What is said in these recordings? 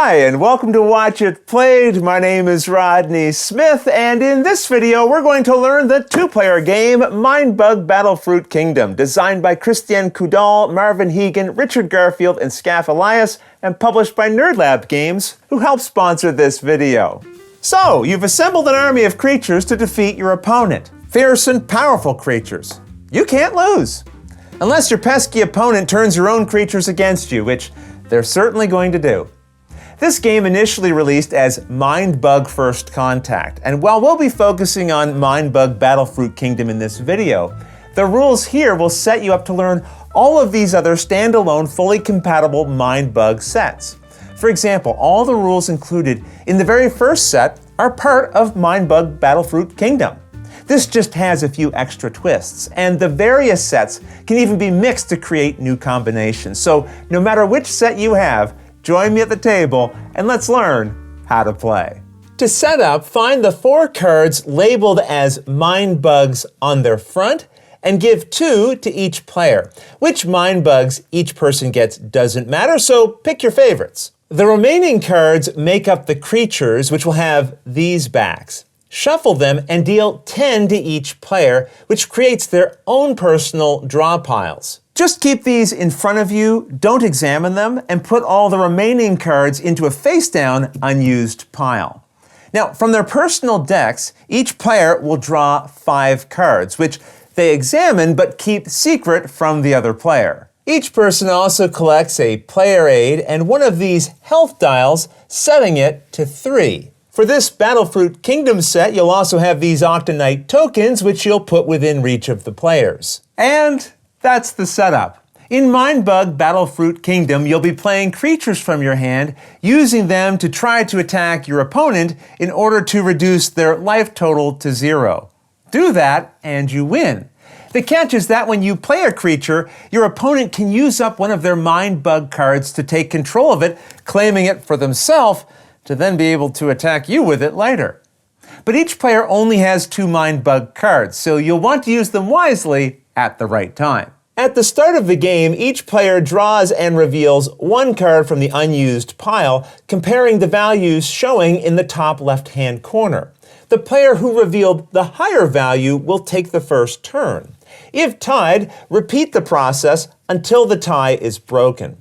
Hi, and welcome to Watch It Played. My name is Rodney Smith, and in this video we're going to learn the two-player game Mindbug Battlefruit Kingdom, designed by Christian Coudal, Marvin Hegan, Richard Garfield, and Scaff Elias, and published by NerdLab Games, who helped sponsor this video. So, you've assembled an army of creatures to defeat your opponent. Fierce and powerful creatures. You can't lose. Unless your pesky opponent turns your own creatures against you, which they're certainly going to do. This game initially released as Mindbug First Contact, and while we'll be focusing on Mindbug Battlefruit Kingdom in this video, the rules here will set you up to learn all of these other standalone, fully compatible Mindbug sets. For example, all the rules included in the very first set are part of Mindbug Battlefruit Kingdom. This just has a few extra twists, and the various sets can even be mixed to create new combinations. So no matter which set you have, join me at the table and let's learn how to play. To set up, find the 4 cards labeled as Mindbugs on their front and give 2 to each player. Which Mindbugs each person gets doesn't matter, so pick your favorites. The remaining cards make up the creatures, which will have these backs. Shuffle them and deal 10 to each player, which creates their own personal draw piles. Just keep these in front of you, don't examine them, and put all the remaining cards into a face-down, unused pile. Now, from their personal decks, each player will draw 5 cards, which they examine but keep secret from the other player. Each person also collects a player aid and one of these health dials, setting it to 3. For this Battlefruit Kingdom set, you'll also have these Octinite Tokens, which you'll put within reach of the players. And that's the setup. In Mindbug Battlefruit Kingdom, you'll be playing creatures from your hand, using them to try to attack your opponent in order to reduce their life total to 0. Do that, and you win. The catch is that when you play a creature, your opponent can use up one of their Mindbug cards to take control of it, claiming it for themselves, to then be able to attack you with it later. But each player only has 2 Mindbug cards, so you'll want to use them wisely at the right time. At the start of the game, each player draws and reveals 1 card from the unused pile, comparing the values showing in the top left-hand corner. The player who revealed the higher value will take the first turn. If tied, repeat the process until the tie is broken.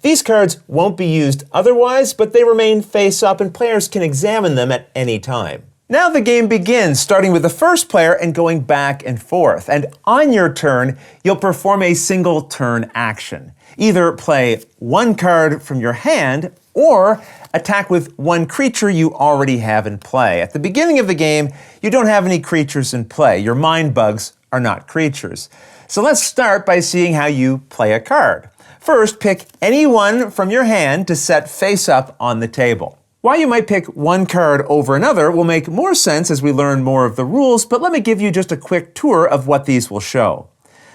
These cards won't be used otherwise, but they remain face up and players can examine them at any time. Now the game begins, starting with the first player and going back and forth. And on your turn, you'll perform a single turn action. Either play 1 card from your hand or attack with 1 creature you already have in play. At the beginning of the game, you don't have any creatures in play. Your Mindbugs are not creatures. So let's start by seeing how you play a card. First, pick any one from your hand to set face up on the table. Why you might pick 1 card over another will make more sense as we learn more of the rules, but let me give you just a quick tour of what these will show.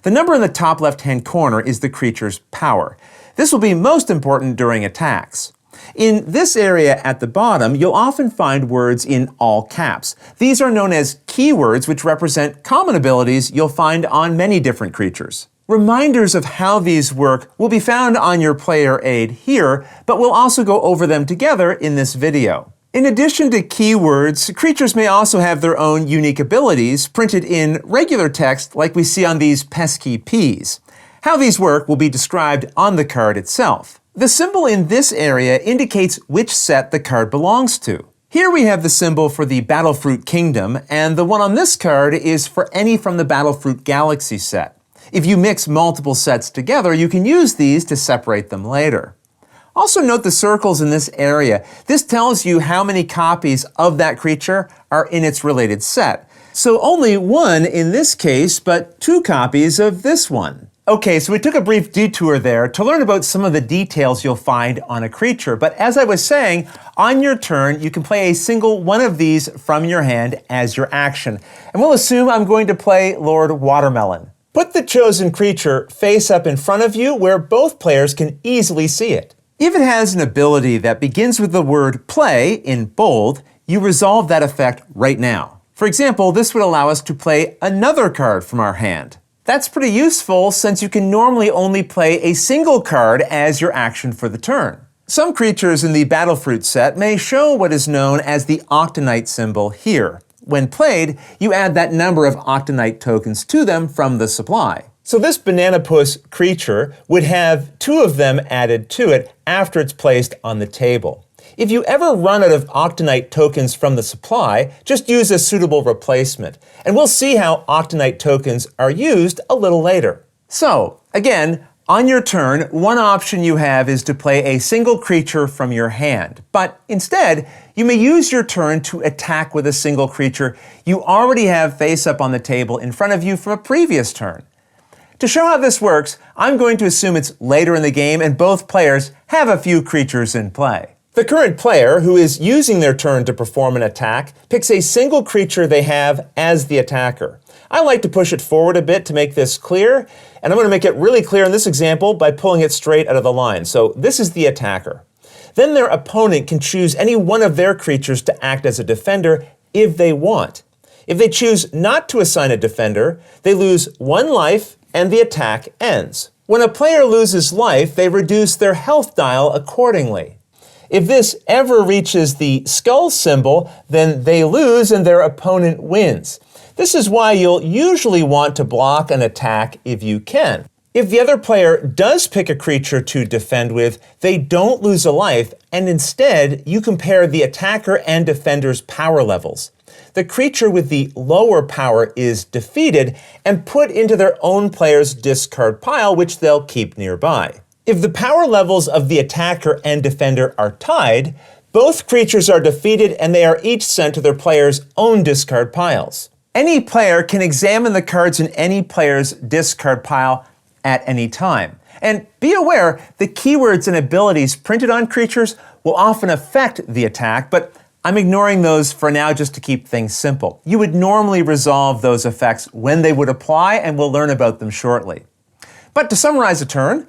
The number in the top left-hand corner is the creature's power. This will be most important during attacks. In this area at the bottom, you'll often find words in all caps. These are known as keywords, which represent common abilities you'll find on many different creatures. Reminders of how these work will be found on your player aid here, but we'll also go over them together in this video. In addition to keywords, creatures may also have their own unique abilities printed in regular text like we see on these pesky Ps. How these work will be described on the card itself. The symbol in this area indicates which set the card belongs to. Here we have the symbol for the Battlefruit Kingdom, and the one on this card is for any from the Battlefruit Galaxy set. If you mix multiple sets together, you can use these to separate them later. Also note the circles in this area. This tells you how many copies of that creature are in its related set. So only 1 in this case, but 2 copies of this one. Okay, so we took a brief detour there to learn about some of the details you'll find on a creature. But as I was saying, on your turn, you can play a single one of these from your hand as your action. And we'll assume I'm going to play Lord Watermelon. Put the chosen creature face up in front of you where both players can easily see it. If it has an ability that begins with the word play in bold, you resolve that effect right now. For example, this would allow us to play another card from our hand. That's pretty useful since you can normally only play a single card as your action for the turn. Some creatures in the Battlefruit set may show what is known as the Octinite symbol here. When played, you add that number of Octinite tokens to them from the supply. So this banana puss creature would have 2 of them added to it after it's placed on the table. If you ever run out of Octinite tokens from the supply, just use a suitable replacement. And we'll see how Octinite tokens are used a little later. So, again, on your turn, one option you have is to play a single creature from your hand. But instead, you may use your turn to attack with a single creature you already have face up on the table in front of you from a previous turn. To show how this works, I'm going to assume it's later in the game and both players have a few creatures in play. The current player, who is using their turn to perform an attack, picks a single creature they have as the attacker. I like to push it forward a bit to make this clear, and I'm going to make it really clear in this example by pulling it straight out of the line. So this is the attacker. Then their opponent can choose any one of their creatures to act as a defender if they want. If they choose not to assign a defender, they lose 1 life and the attack ends. When a player loses life, they reduce their health dial accordingly. If this ever reaches the skull symbol, then they lose and their opponent wins. This is why you'll usually want to block an attack if you can. If the other player does pick a creature to defend with, they don't lose a life, and instead you compare the attacker and defender's power levels. The creature with the lower power is defeated and put into their own player's discard pile, which they'll keep nearby. If the power levels of the attacker and defender are tied, both creatures are defeated and they are each sent to their player's own discard piles. Any player can examine the cards in any player's discard pile at any time. And be aware, the keywords and abilities printed on creatures will often affect the attack, but I'm ignoring those for now just to keep things simple. You would normally resolve those effects when they would apply, and we'll learn about them shortly. But to summarize a turn,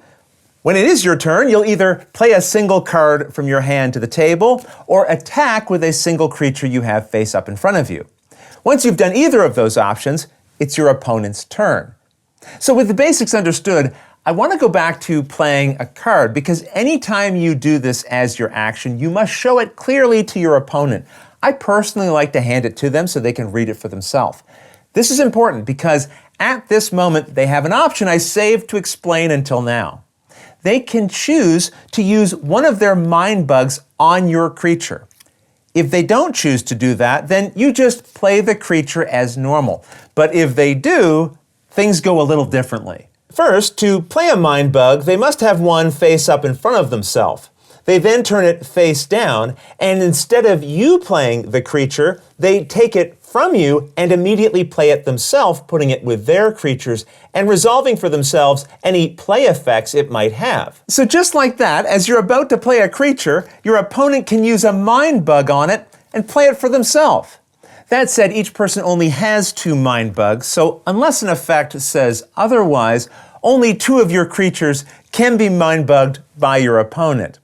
when it is your turn, you'll either play a single card from your hand to the table or attack with a single creature you have face up in front of you. Once you've done either of those options, it's your opponent's turn. So with the basics understood, I want to go back to playing a card because anytime you do this as your action, you must show it clearly to your opponent. I personally like to hand it to them so they can read it for themselves. This is important because at this moment, they have an option I saved to explain until now. They can choose to use one of their mind bugs on your creature. If they don't choose to do that, then you just play the creature as normal. But if they do, things go a little differently. First, to play a mind bug, they must have one face up in front of themselves. They then turn it face down, and instead of you playing the creature, they take it from you and immediately play it themselves, putting it with their creatures and resolving for themselves any play effects it might have. So just like that, as you're about to play a creature, your opponent can use a mind bug on it and play it for themselves. That said, each person only has 2 mind bugs, so unless an effect says otherwise, only 2 of your creatures can be mind bugged by your opponent.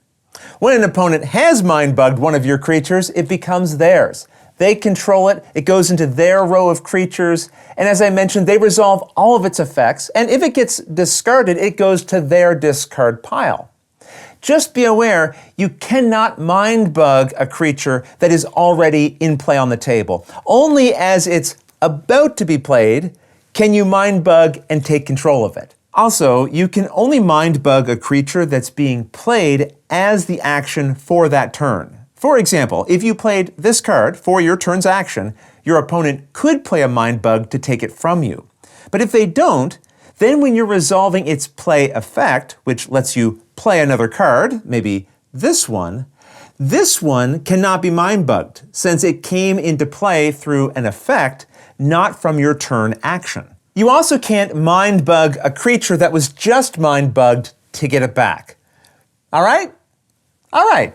When an opponent has mind bugged one of your creatures, it becomes theirs. They control it, it goes into their row of creatures, and as I mentioned, they resolve all of its effects, and if it gets discarded, it goes to their discard pile. Just be aware, you cannot mind bug a creature that is already in play on the table. Only as it's about to be played can you mind bug and take control of it. Also, you can only mind bug a creature that's being played as the action for that turn. For example, if you played this card for your turn's action, your opponent could play a mind bug to take it from you. But if they don't, then when you're resolving its play effect, which lets you play another card, maybe this one cannot be mind bugged since it came into play through an effect, not from your turn action. You also can't mind bug a creature that was just mind bugged to get it back. All right? All right.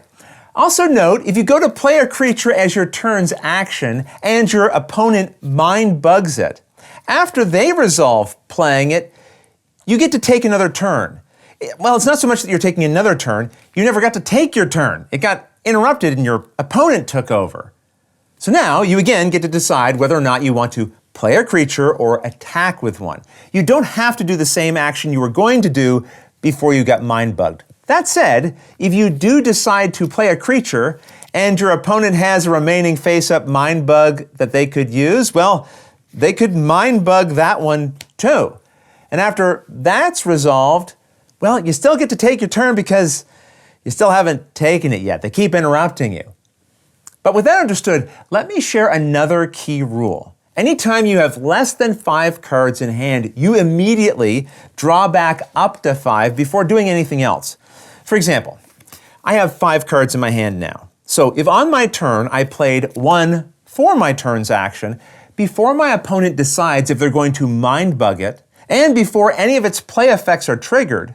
Also note, if you go to play a creature as your turn's action and your opponent mind bugs it, after they resolve playing it, you get to take another turn. Well, it's not so much that you're taking another turn, you never got to take your turn. It got interrupted and your opponent took over. So now you again get to decide whether or not you want to play a creature or attack with one. You don't have to do the same action you were going to do before you got mind bugged. That said, if you do decide to play a creature and your opponent has a remaining face-up Mindbug that they could use, well, they could Mindbug that one too. And after that's resolved, well, you still get to take your turn because you still haven't taken it yet. They keep interrupting you. But with that understood, let me share another key rule. Anytime you have less than 5 cards in hand, you immediately draw back up to 5 before doing anything else. For example, I have 5 cards in my hand now. So if on my turn I played 1 for my turn's action, before my opponent decides if they're going to Mindbug it, and before any of its play effects are triggered,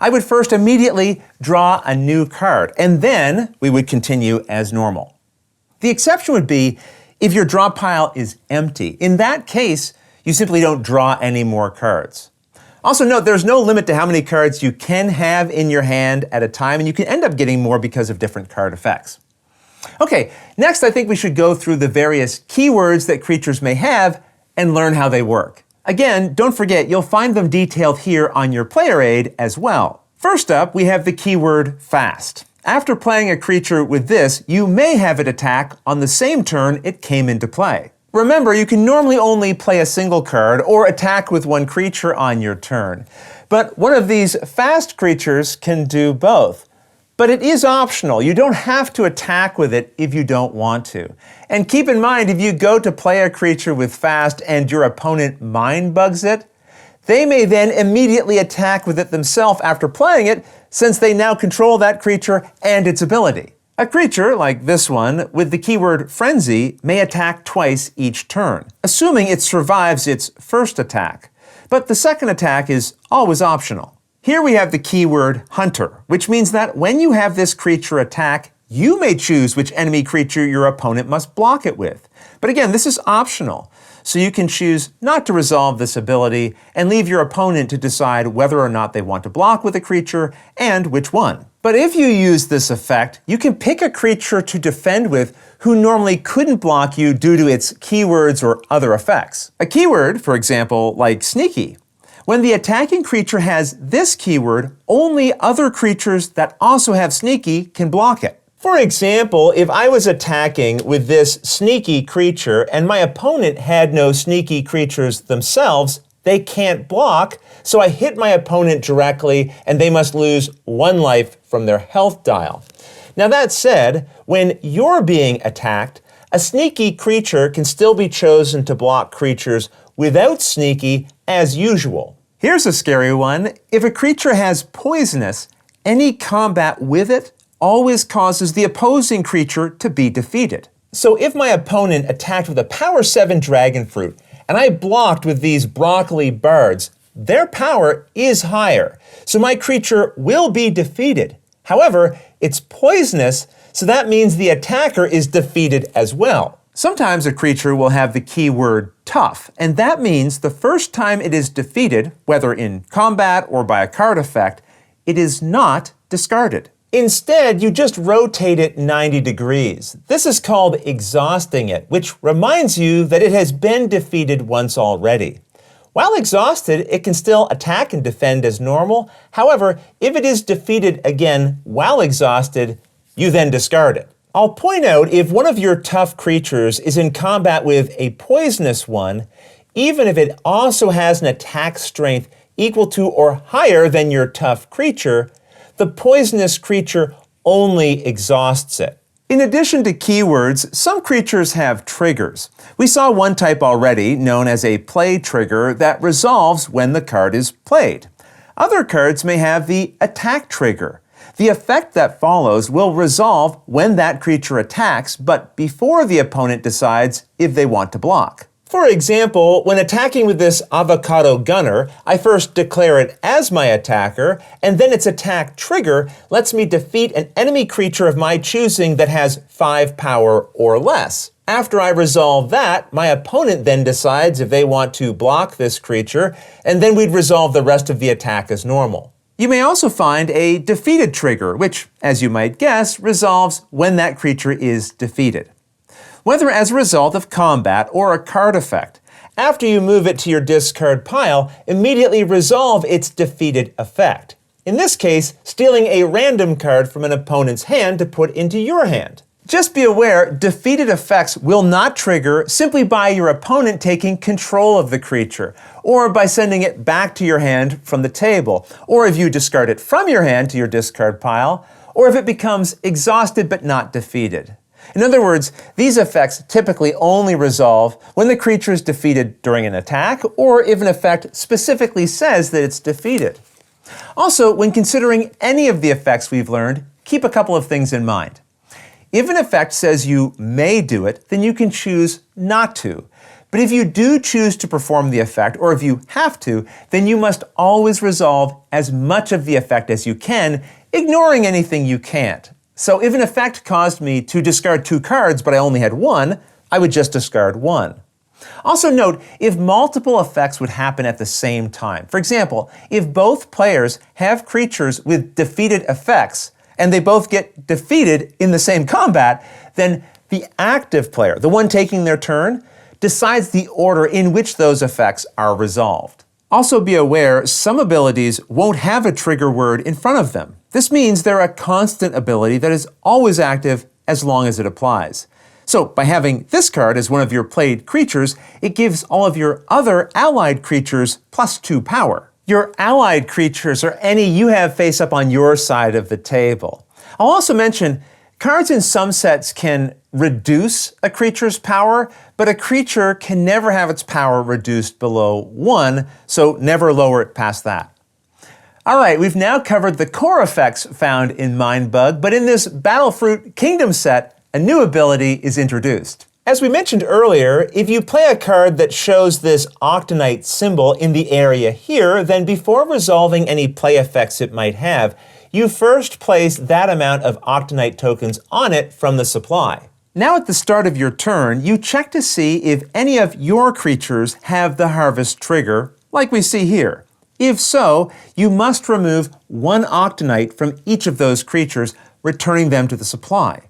I would first immediately draw a new card, and then we would continue as normal. The exception would be if your draw pile is empty. In that case, you simply don't draw any more cards. Also note, there's no limit to how many cards you can have in your hand at a time, and you can end up getting more because of different card effects. Okay, next I think we should go through the various keywords that creatures may have and learn how they work. Again, don't forget, you'll find them detailed here on your player aid as well. First up, we have the keyword fast. After playing a creature with this, you may have it attack on the same turn it came into play. Remember, you can normally only play a single card or attack with one creature on your turn. But one of these fast creatures can do both. But it is optional. You don't have to attack with it if you don't want to. And keep in mind, if you go to play a creature with fast and your opponent Mindbugs it, they may then immediately attack with it themselves after playing it, since they now control that creature and its ability. A creature, like this one, with the keyword Frenzy, may attack twice each turn, assuming it survives its first attack. But the second attack is always optional. Here we have the keyword Hunter, which means that when you have this creature attack, you may choose which enemy creature your opponent must block it with. But again, this is optional, so you can choose not to resolve this ability and leave your opponent to decide whether or not they want to block with a creature and which one. But if you use this effect, you can pick a creature to defend with who normally couldn't block you due to its keywords or other effects. A keyword, for example, like Sneaky. When the attacking creature has this keyword, only other creatures that also have Sneaky can block it. For example, if I was attacking with this Sneaky creature and my opponent had no Sneaky creatures themselves, they can't block, so I hit my opponent directly and they must lose 1 life from their health dial. Now that said, when you're being attacked, a Sneaky creature can still be chosen to block creatures without Sneaky as usual. Here's a scary one. If a creature has Poisonous, any combat with it always causes the opposing creature to be defeated. So if my opponent attacked with a Power 7 Dragonfruit and I blocked with these Broccoli Bards, their power is higher, so my creature will be defeated. However, it's poisonous, so that means the attacker is defeated as well. Sometimes a creature will have the keyword Tough, and that means the first time it is defeated, whether in combat or by a card effect, it is not discarded. Instead, you just rotate it 90 degrees. This is called exhausting it, which reminds you that it has been defeated once already. While exhausted, it can still attack and defend as normal. However, if it is defeated again while exhausted, you then discard it. I'll point out, if one of your tough creatures is in combat with a poisonous one, even if it also has an attack strength equal to or higher than your tough creature, the poisonous creature only exhausts it. In addition to keywords, some creatures have triggers. We saw one type already, known as a play trigger, that resolves when the card is played. Other cards may have the attack trigger. The effect that follows will resolve when that creature attacks, but before the opponent decides if they want to block. For example, when attacking with this Avocado Gunner, I first declare it as my attacker, and then its attack trigger lets me defeat an enemy creature of my choosing that has 5 power or less. After I resolve that, my opponent then decides if they want to block this creature, and then we'd resolve the rest of the attack as normal. You may also find a defeated trigger, which, as you might guess, resolves when that creature is defeated. Whether as a result of combat or a card effect, after you move it to your discard pile, immediately resolve its defeated effect. In this case, stealing a random card from an opponent's hand to put into your hand. Just be aware, defeated effects will not trigger simply by your opponent taking control of the creature, or by sending it back to your hand from the table, or if you discard it from your hand to your discard pile, or if it becomes exhausted but not defeated. In other words, these effects typically only resolve when the creature is defeated during an attack, or if an effect specifically says that it's defeated. Also, when considering any of the effects we've learned, keep a couple of things in mind. If an effect says you may do it, then you can choose not to. But if you do choose to perform the effect, or if you have to, then you must always resolve as much of the effect as you can, ignoring anything you can't. So if an effect caused me to discard 2 cards, but I only had 1, I would just discard 1. Also note, if multiple effects would happen at the same time. For example, if both players have creatures with defeated effects, and they both get defeated in the same combat, then the active player, the one taking their turn, decides the order in which those effects are resolved. Also be aware, some abilities won't have a trigger word in front of them. This means they're a constant ability that is always active as long as it applies. So by having this card as one of your played creatures, it gives all of your other allied creatures +2 power. Your allied creatures are any you have face up on your side of the table. I'll also mention, cards in some sets can reduce a creature's power, but a creature can never have its power reduced below 1, so never lower it past that. Alright, we've now covered the core effects found in Mindbug, but in this Battlefruit Kingdom set, a new ability is introduced. As we mentioned earlier, if you play a card that shows this Octinite symbol in the area here, then before resolving any play effects it might have, you first place that amount of Octinite tokens on it from the supply. Now at the start of your turn, you check to see if any of your creatures have the harvest trigger, like we see here. If so, you must remove 1 Octinite from each of those creatures, returning them to the supply.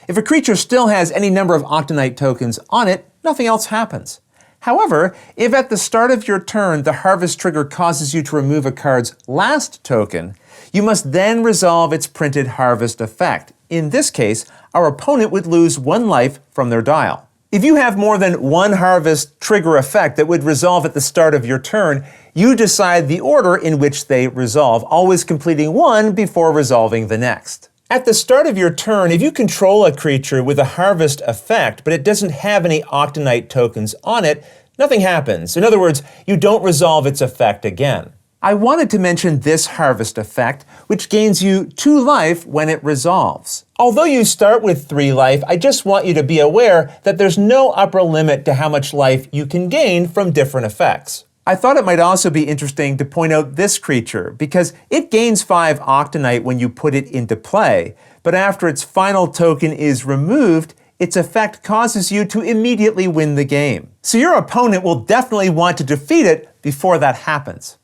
If a creature still has any number of Octinite tokens on it, nothing else happens. However, if at the start of your turn the harvest trigger causes you to remove a card's last token, you must then resolve its printed harvest effect. In this case, our opponent would lose 1 life from their dial. If you have more than 1 harvest trigger effect that would resolve at the start of your turn, you decide the order in which they resolve, always completing 1 before resolving the next. At the start of your turn, if you control a creature with a harvest effect, but it doesn't have any Octinite tokens on it, nothing happens. In other words, you don't resolve its effect again. I wanted to mention this harvest effect, which gains you 2 life when it resolves. Although you start with 3 life, I just want you to be aware that there's no upper limit to how much life you can gain from different effects. I thought it might also be interesting to point out this creature, because it gains 5 Octinite when you put it into play, but after its final token is removed, its effect causes you to immediately win the game. So your opponent will definitely want to defeat it before that happens.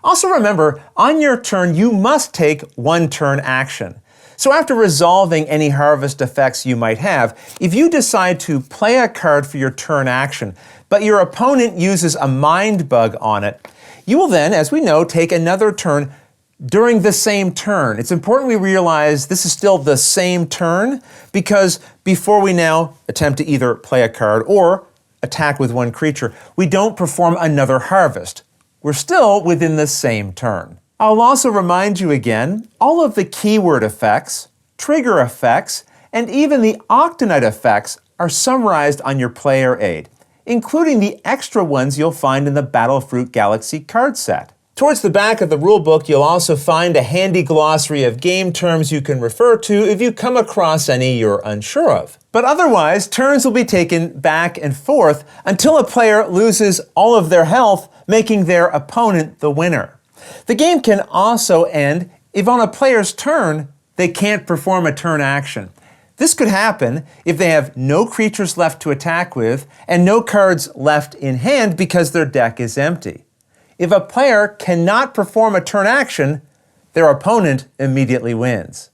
Also remember, on your turn, you must take 1 turn action. So after resolving any harvest effects you might have, if you decide to play a card for your turn action, but your opponent uses a Mindbug on it, you will then, as we know, take another turn during the same turn. It's important we realize this is still the same turn, because before we now attempt to either play a card or attack with 1 creature, we don't perform another harvest. We're still within the same turn. I'll also remind you again, all of the keyword effects, trigger effects, and even the Octinite effects are summarized on your player aid, including the extra ones you'll find in the Battlefruit Galaxy card set. Towards the back of the rulebook, you'll also find a handy glossary of game terms you can refer to if you come across any you're unsure of. But otherwise, turns will be taken back and forth until a player loses all of their health, making their opponent the winner. The game can also end if on a player's turn, they can't perform a turn action. This could happen if they have no creatures left to attack with and no cards left in hand because their deck is empty. If a player cannot perform a turn action, their opponent immediately wins.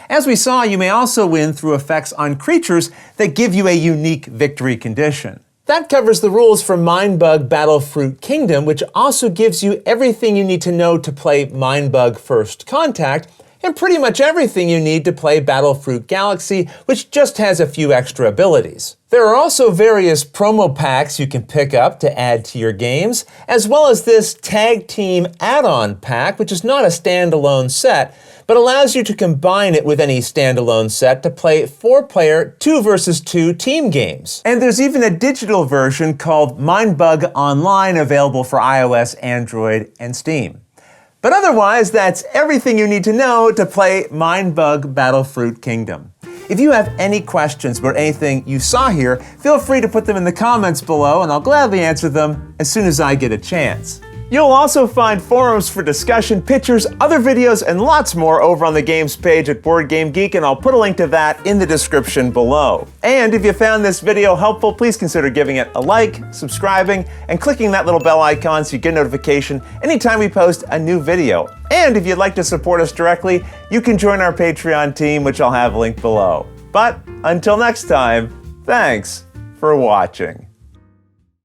As we saw, you may also win through effects on creatures that give you a unique victory condition. That covers the rules for Mindbug Battlefruit Kingdom, which also gives you everything you need to know to play Mindbug First Contact, and pretty much everything you need to play Battlefruit Galaxy, which just has a few extra abilities. There are also various promo packs you can pick up to add to your games, as well as this Tag Team Add-on pack, which is not a standalone set, but allows you to combine it with any standalone set to play 4-player 2 versus 2 team games. And there's even a digital version called Mindbug Online available for iOS, Android, and Steam. But otherwise, that's everything you need to know to play Mindbug Battlefruit Kingdom. If you have any questions about anything you saw here, feel free to put them in the comments below and I'll gladly answer them as soon as I get a chance. You'll also find forums for discussion, pictures, other videos, and lots more over on the games page at Board Game Geek, and I'll put a link to that in the description below. And if you found this video helpful, please consider giving it a like, subscribing, and clicking that little bell icon so you get a notification anytime we post a new video. And if you'd like to support us directly, you can join our Patreon team, which I'll have linked below. But until next time, thanks for watching.